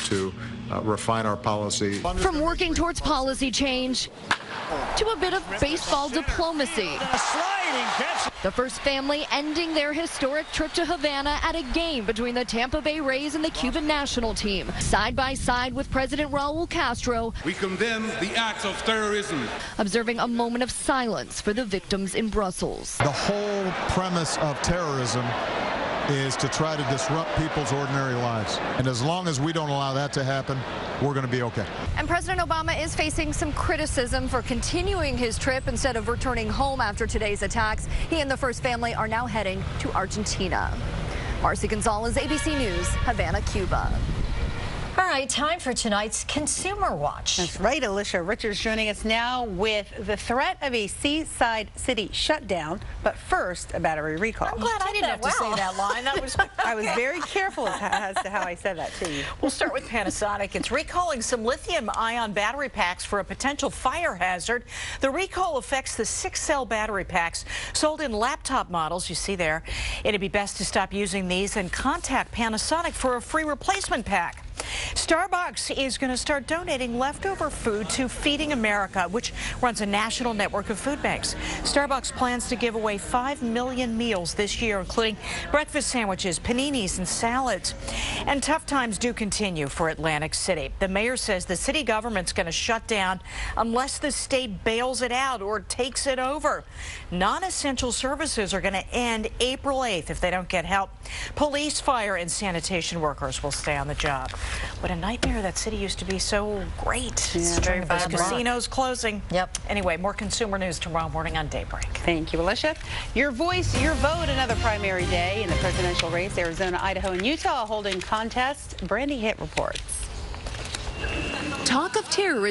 to refine our policy. From working towards policy change to a bit of baseball diplomacy. The first family ending their historic trip to Havana at a game between the Tampa Bay Rays and the Cuban national team, side by side with President Raul Castro. We condemn the acts of terrorism. Observing a moment of silence for the victims in Brussels. The whole premise of terrorism is to try to disrupt people's ordinary lives. And as long as we don't allow that to happen, we're going to be okay. And President Obama is facing some criticism for continuing his trip instead of returning home after today's attacks. He and the first family are now heading to Argentina. Marcy Gonzalez, ABC News, Havana, Cuba. All right, time for tonight's Consumer Watch. That's right, Alicia Richards joining us now with the threat of a seaside city shutdown. But first, a battery recall. I'm glad I didn't have to say that line. That was I was very careful as to how I said that to you. We'll start with Panasonic. It's recalling some lithium-ion battery packs for a potential fire hazard. The recall affects the 6-cell battery packs sold in laptop models you see there. It'd be best to stop using these and contact Panasonic for a free replacement pack. Starbucks is going to start donating leftover food to Feeding America, which runs a national network of food banks. Starbucks plans to give away 5 million meals this year, including breakfast sandwiches, paninis, and salads. And tough times do continue for Atlantic City. The mayor says the city government's going to shut down unless the state bails it out or takes it over. Non-essential services are going to end April 8th if they don't get help. Police, fire, and sanitation workers will stay on the job. What a nightmare that city used to be so great. Yeah, very Those casinos closing. Yep. Anyway, more consumer news tomorrow morning on Daybreak. Thank you, Alicia. Your voice, your vote, another primary day in the presidential race. Arizona, Idaho, and Utah holding contests. Brandy Hitt reports. Talk of terrorism.